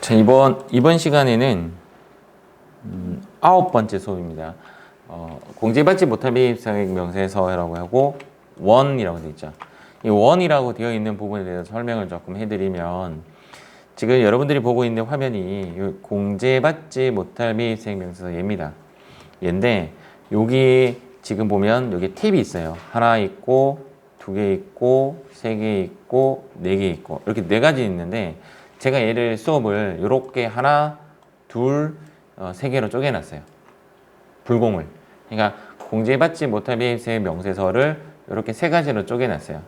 자, 이번 시간에는 9번째 수업입니다. 공제받지 못할 매입사액 명세서라고 하고 원이라고 되어 있죠. 이 원이라고 되어 있는 부분에 대해서 설명을 조금 해드리면, 지금 여러분들이 보고 있는 화면이 공제받지 못할 매입사액 명세서 얘입니다. 얘인데, 여기 지금 보면 여기 탭이 있어요. 하나 있고, 두 개 있고, 세 개 있고, 네 개 있고, 이렇게 네 가지 있는데, 제가 얘를 수업을 이렇게 하나, 둘, 세 개로 쪼개놨어요. 불공을. 그러니까 공제받지 못할 매입사액 명세서를 이렇게 세 가지로 쪼개놨어요.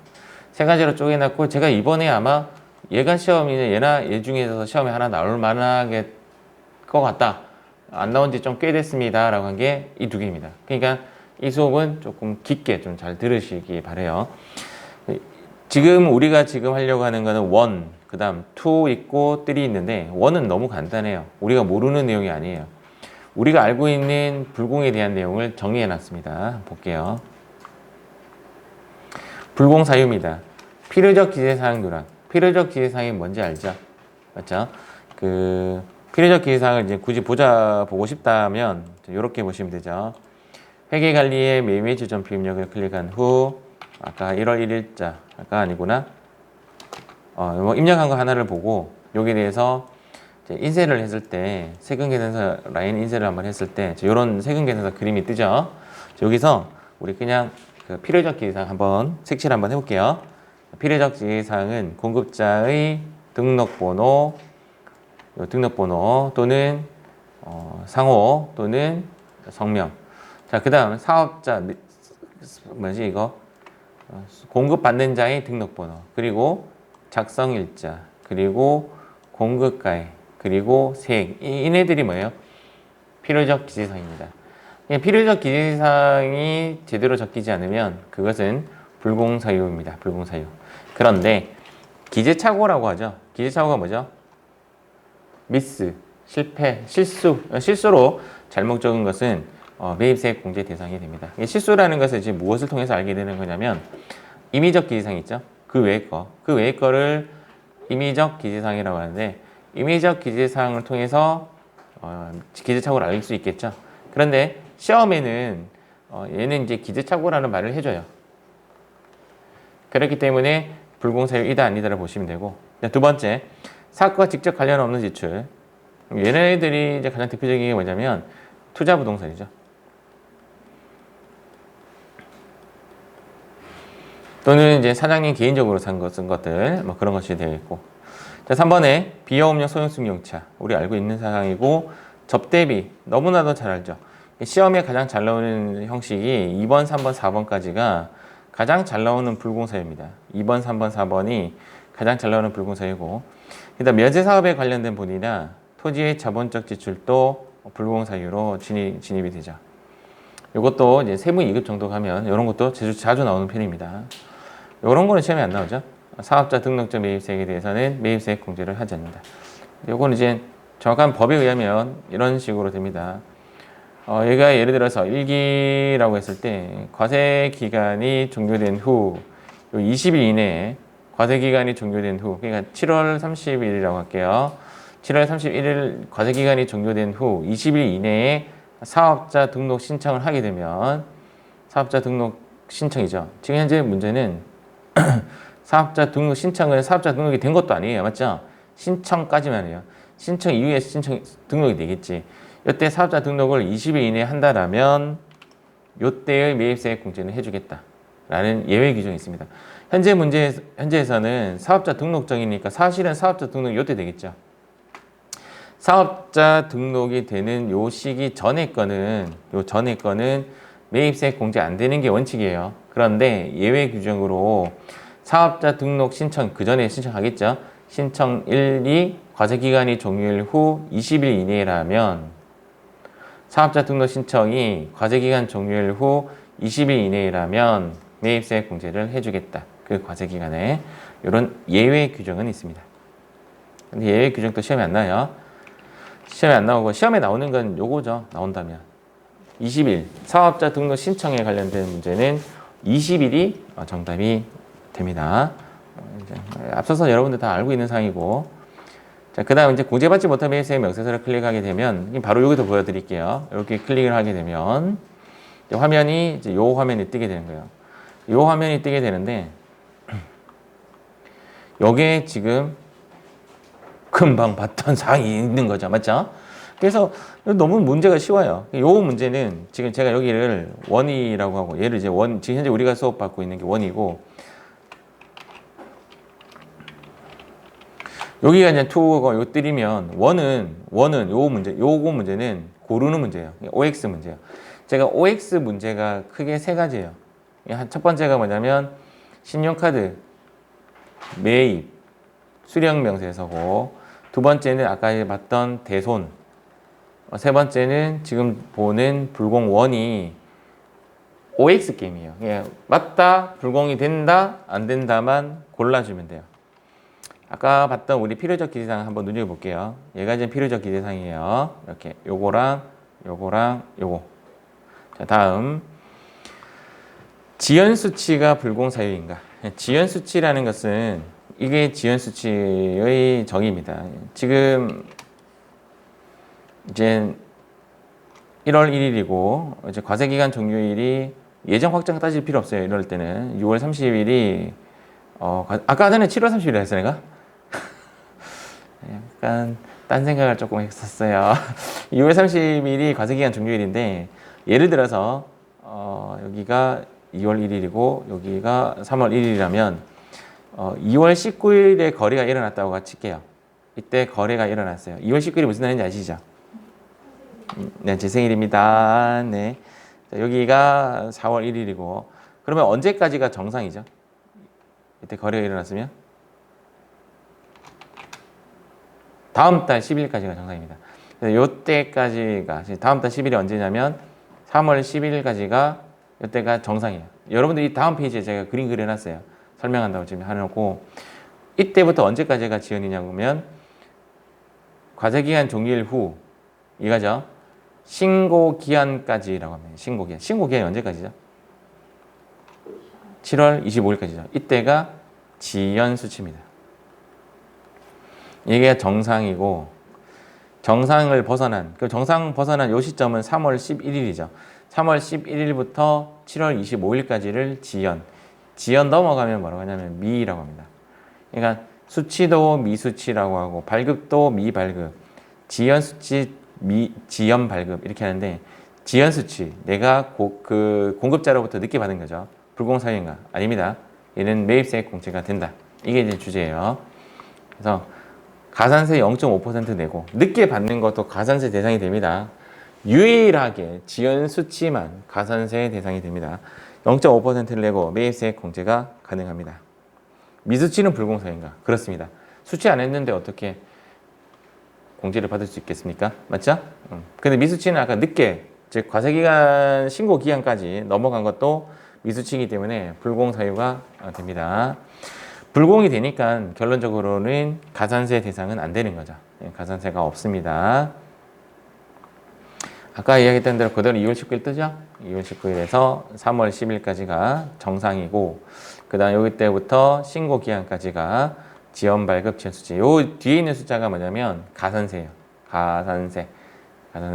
세 가지로 쪼개놨고, 제가 이번에 아마 얘가 시험이냐, 얘나 얘 중에서 시험에 하나 나올 만하게 것 같다. 안 나온 지 좀 꽤 됐습니다. 라고 한 게 이 두 개입니다. 그러니까 이 수업은 조금 깊게 좀 잘 들으시기 바래요. 지금 우리가 하려고 하는 거는 원, 그 다음 2 있고 3 있는데, 원은 너무 간단해요. 우리가 모르는 내용이 아니에요. 우리가 알고 있는 불공에 대한 내용을 정리해 놨습니다. 볼게요. 불공 사유입니다. 필요적 기재사항 누락. 필요적 기재사항이 뭔지 알죠? 맞죠? 필요적 기재사항을 이제 굳이 보고 싶다면 이렇게 보시면 되죠. 회계관리의 매매 주점표 입력을 클릭한 후, 아까 1월 1일자, 아까 아니구나. 입력한 거 하나를 보고, 여기에 대해서 이제 인쇄를 했을 때, 세금계산서 라인 인쇄를 한번 했을 때, 이런 세금계산서 그림이 뜨죠. 여기서 우리 그냥 필요적 기재사항 한번 색칠 한번 해볼게요. 필요적 기재사항은 공급자의 등록번호 또는 상호 또는 성명. 자, 그 다음 사업자, 뭐지 이거? 공급받는 자의 등록번호, 그리고 작성일자, 그리고 공급가액, 그리고 세액. 이네들이 뭐예요? 필요적 기재사항입니다. 필요적 기재사항이 제대로 적히지 않으면 그것은 불공사유입니다. 불공사유. 그런데 기재착오라고 하죠. 기재착오가 뭐죠? 미스, 실패, 실수로 잘못 적은 것은 매입세액 공제 대상이 됩니다. 실수라는 것은 지금 무엇을 통해서 알게 되는 거냐면, 임의적 기재사항 있죠? 그 외의 거를 임의적 기재사항이라고 하는데, 임의적 기재사항을 통해서 기재착오를 알 수 있겠죠? 그런데 시험에는 얘는 이제 기재착오라는 말을 해줘요. 그렇기 때문에 불공사유이다 아니다를 보시면 되고, 두 번째, 사업과 직접 관련 없는 지출. 얘네들이 이제 가장 대표적인 게 뭐냐면 투자 부동산이죠. 또는 이제 사장님 개인적으로 쓴 것들, 뭐 그런 것이 되어 있고. 자, 3번에 비용업용 소형승용차. 우리 알고 있는 사항이고, 접대비. 너무나도 잘 알죠. 시험에 가장 잘 나오는 형식이 2번, 3번, 4번까지가 가장 잘 나오는 불공사유입니다. 2번, 3번, 4번이 가장 잘 나오는 불공사유고, 그다음 면세사업에 관련된 분이나 토지의 자본적 지출도 불공사유로 진입이 되죠. 이것도 이제 세무 2급 정도 가면 이런 것도 자주 나오는 편입니다. 이런 거는 시험에 안 나오죠. 사업자 등록적 매입세액에 대해서는 매입세액 공제를 하지 않는다. 이거는 이제 정확한 법에 의하면 이런 식으로 됩니다. 얘가 예를 들어서 1기라고 했을 때 과세 기간이 종료된 후 20일 이내에 과세 기간이 종료된 후, 그러니까 7월 30일이라고 할게요. 7월 31일 과세 기간이 종료된 후 20일 이내에 사업자 등록 신청을 하게 되면, 사업자 등록 신청이죠. 지금 현재 문제는 사업자 등록 신청은 사업자 등록이 된 것도 아니에요. 맞죠? 신청까지만 해요. 신청 이후에 등록이 되겠지. 이때 사업자 등록을 20일 이내에 한다라면 이때의 매입세액 공제는 해주겠다라는 예외 규정이 있습니다. 현재에서는 사업자 등록정이니까 사실은 사업자 등록이 이때 되겠죠. 사업자 등록이 되는 요 시기 전에 거는 매입세액 공제 안 되는 게 원칙이에요. 그런데 예외 규정으로 사업자 등록 신청, 그 전에 신청하겠죠. 신청일이 과세기간이 종료일 후 20일 이내라면, 사업자 등록 신청이 과세기간 종료일 후 20일 이내라면 매입세액 공제를 해주겠다. 그 과세기간에. 이런 예외 규정은 있습니다. 근데 예외 규정도 시험에 안 나요. 시험에 안 나오고, 시험에 나오는 건 요거죠. 나온다면 20일 사업자 등록 신청에 관련된 문제는 20일이 정답이 됩니다. 이제 앞서서 여러분들 다 알고 있는 사항이고, 자, 그 다음 이제 공제받지 못한 매입사의 명세서를 클릭하게 되면 바로 여기서 보여드릴게요. 이렇게 클릭을 하게 되면 화면이 이제 요 화면이 뜨게 되는 거예요. 요 화면이 뜨게 되는데 요게 지금 금방 봤던 사항이 있는 거죠. 맞죠? 그래서 너무 문제가 쉬워요. 요 문제는 지금 제가 여기를 원이라고 하고 얘를 이제 지금 현재 우리가 수업받고 있는 게 원이고 여기가 이제 2가 요 뜨리면 원은 요거 문제는 고르는 문제예요. OX 문제예요. 제가 OX 문제가 크게 세 가지예요. 첫 번째가 뭐냐면 신용카드 매입 수령 명세서고 두 번째는 아까 봤던 대손 세 번째는 지금 보는 불공원이 OX 게임이에요. 맞다, 불공이 된다, 안 된다만 골라주면 돼요. 아까 봤던 우리 필요적 기재사항 한번 눈여겨볼게요. 얘가 지금 필요적 기재사항이에요. 이렇게 요거랑 요거. 자, 다음 지연수치가 불공사유인가? 지연수치라는 것은 이게 지연수치의 정의입니다. 지금 이제 1월 1일이고 이제 과세기간 종료일이 예정 확정 따질 필요 없어요. 이럴 때는 6월 30일이 아까 전에 7월 30일 했어 내가? 약간 딴 생각을 조금 했었어요. 6월 30일이 과세기간 종료일인데 예를 들어서 여기가 2월 1일이고 여기가 3월 1일이라면 2월 19일에 거래가 일어났다고 칠게요. 이때 거래가 일어났어요. 2월 19일이 무슨 날인지 아시죠? 네, 제 생일입니다. 네. 자, 여기가 4월 1일이고 그러면 언제까지가 정상이죠? 이때 거래가 일어났으면 다음 달 10일까지가 정상입니다. 요때까지가 다음 달 10일이 언제냐면 3월 10일까지가 이때가 정상이에요. 여러분들이 다음 페이지에 제가 그림 그려놨어요. 설명한다고 지금 해놓고 이때부터 언제까지가 지연이냐면 과세기간 종료일 후 이거죠. 신고기한까지라고 합니다. 신고기한이 언제까지죠? 7월 25일까지죠. 이때가 지연수치입니다. 이게 정상이고 정상을 벗어난 정상 벗어난 요 시점은 3월 11일이죠. 3월 11일부터 7월 25일까지를 지연 넘어가면 뭐라고 하냐면 미라고 합니다. 그러니까 수치도 미수치라고 하고 발급도 미발급, 지연수치 지연 발급 이렇게 하는데 지연수치 내가 공급자로부터 늦게 받은 거죠. 불공사유인가? 아닙니다. 얘는 매입세 공제가 된다. 이게 이제 주제예요. 그래서 가산세 0.5% 내고 늦게 받는 것도 가산세 대상이 됩니다. 유일하게 지연수치만 가산세 대상이 됩니다. 0.5%를 내고 매입세 공제가 가능합니다. 미수치는 불공사유인가? 그렇습니다. 수치 안 했는데 어떻게 공제를 받을 수 있겠습니까? 맞죠? 근데 미수치는 아까 늦게 즉 과세기간 신고기간까지 넘어간 것도 미수치이기 때문에 불공사유가 됩니다. 불공이 되니까 결론적으로는 가산세 대상은 안 되는 거죠. 가산세가 없습니다. 아까 이야기했던 대로 그대로 2월 19일 뜨죠? 2월 19일에서 3월 10일까지가 정상이고 그 다음 여기 때부터 신고기한까지가 지연 발급 지연수치. 요 뒤에 있는 숫자가 뭐냐면 가산세예요. 가산세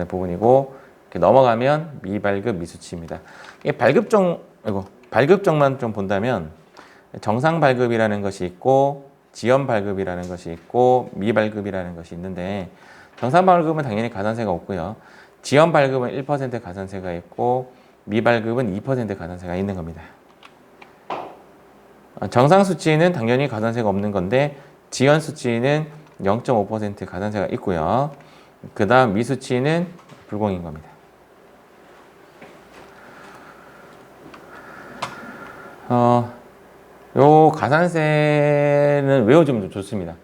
부분이고 이렇게 넘어가면 미발급 미수치입니다. 이게 발급정만 좀 본다면 정상 발급이라는 것이 있고 지연 발급이라는 것이 있고 미발급이라는 것이 있는데 정상 발급은 당연히 가산세가 없고요. 지연 발급은 1% 가산세가 있고 미발급은 2% 가산세가 있는 겁니다. 정상 수치는 당연히 가산세가 없는 건데 지연 수치는 0.5% 가산세가 있고요. 그 다음 미수치는 불공인 겁니다. 요 가산세는 외워주면 좀 좋습니다.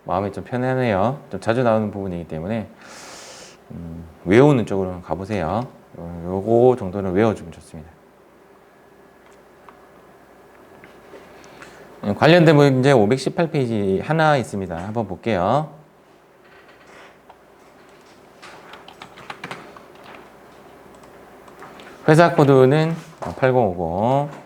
마음이 좀 편하네요. 좀 자주 나오는 부분이기 때문에 외우는 쪽으로 가보세요. 요거 정도는 외워주면 좋습니다. 관련된 문제 518페이지 하나 있습니다. 한번 볼게요. 회사 코드는 8050.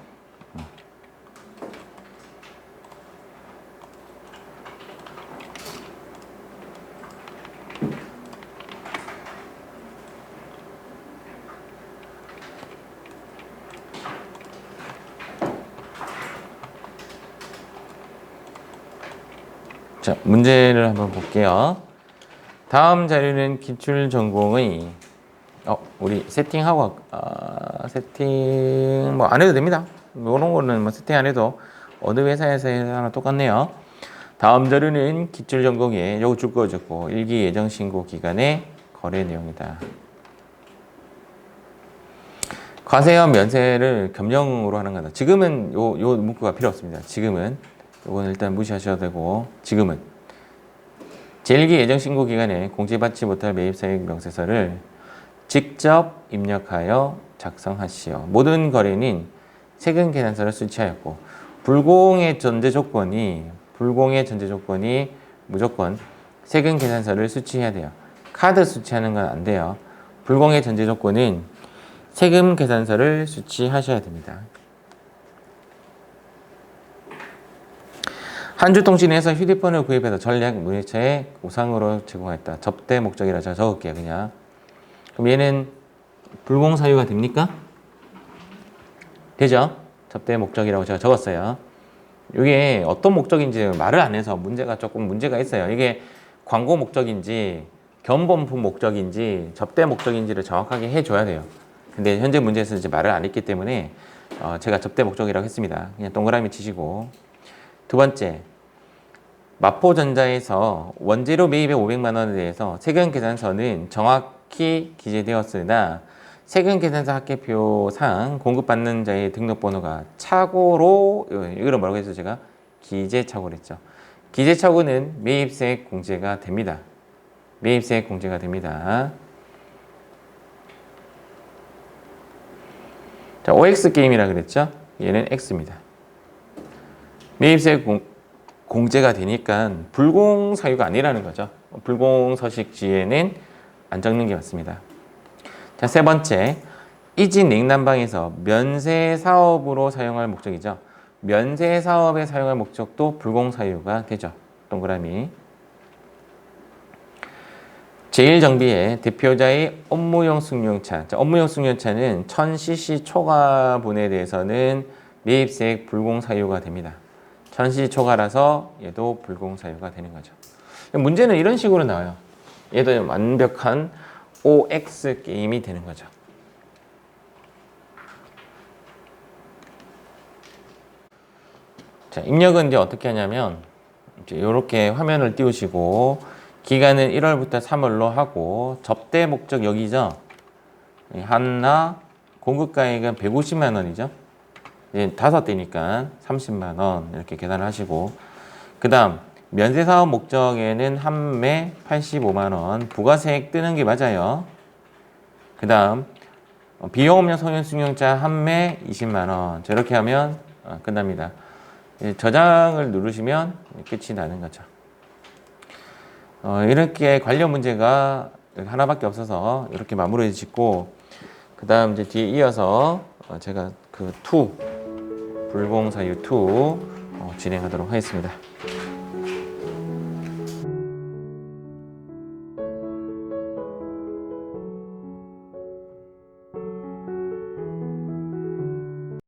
자, 문제를 한번 볼게요. 다음 자료는 기출 전공의 우리 세팅하고 세팅 뭐 안 해도 됩니다. 이런 거는 뭐 세팅 안 해도 어느 회사에서 하나 똑같네요. 다음 자료는 기출 전공의 요거 줄 거 줬고 일기 예정 신고 기간의 거래 내용이다. 과세와 면세를 겸용으로 하는 거다. 지금은 요 문구가 필요 없습니다. 지금은 요거는 일단 무시하셔도 되고 지금은 제1기 예정 신고 기간에 공제받지 못할 매입사익 명세서를 직접 입력하여 작성하시오. 모든 거래는 세금 계산서를 수취하였고 불공의 전제 조건이 무조건 세금 계산서를 수취해야 돼요. 카드 수취하는 건 안 돼요. 불공의 전제 조건은 세금 계산서를 수취하셔야 됩니다. 한주통신에서 휴대폰을 구입해서 전략 문의차에 우상으로 제공했다. 접대 목적이라 제가 적을게요. 그냥. 그럼 얘는 불공사유가 됩니까? 되죠? 접대 목적이라고 제가 적었어요. 이게 어떤 목적인지 말을 안 해서 조금 문제가 있어요. 이게 광고 목적인지 견본품 목적인지 접대 목적인지를 정확하게 해줘야 돼요. 근데 현재 문제에서 이제 말을 안 했기 때문에 제가 접대 목적이라고 했습니다. 그냥 동그라미 치시고. 두 번째, 마포전자에서 원재료 매입에 500만 원에 대해서 세금 계산서는 정확히 기재되었으나 세금 계산서 합계표상 공급받는 자의 등록번호가 착오로 이걸 뭐라고 해서 제가 기재착오를 했죠. 기재착오는 매입세 공제가 됩니다. 매입세 공제가 됩니다. 자, OX 게임이라 그랬죠? 얘는 X입니다. 매입세 공제가 되니까 불공사유가 아니라는 거죠. 불공서식지에는 안 적는 게 맞습니다. 자, 세 번째, 이진 냉난방에서 면세 사업으로 사용할 목적이죠. 면세 사업에 사용할 목적도 불공사유가 되죠. 동그라미. 제1정비의 대표자의 업무용 승용차. 자, 업무용 승용차는 1000cc 초과분에 대해서는 매입세액 불공사유가 됩니다. 1000cc 초과라서 얘도 불공사유가 되는 거죠. 문제는 이런 식으로 나와요. 얘도 완벽한 OX 게임이 되는 거죠. 자, 입력은 이제 어떻게 하냐면 이제 이렇게 화면을 띄우시고 기간은 1월부터 3월로 하고 접대 목적 여기죠. 하나 공급가액은 150만 원이죠. 이제 5대니까 30만 원 이렇게 계산을 하시고 그 다음 면세사업 목적에는 한 매 85만 원 부가세액 뜨는 게 맞아요. 그 다음 비용업용 소형승용차 한 매 20만 원 저렇게 하면 끝납니다. 저장을 누르시면 끝이 나는 거죠. 이렇게 관련 문제가 하나밖에 없어서 이렇게 마무리 짓고 그 다음 이제 뒤에 이어서 제가 그 불공사유 2 진행하도록 하겠습니다.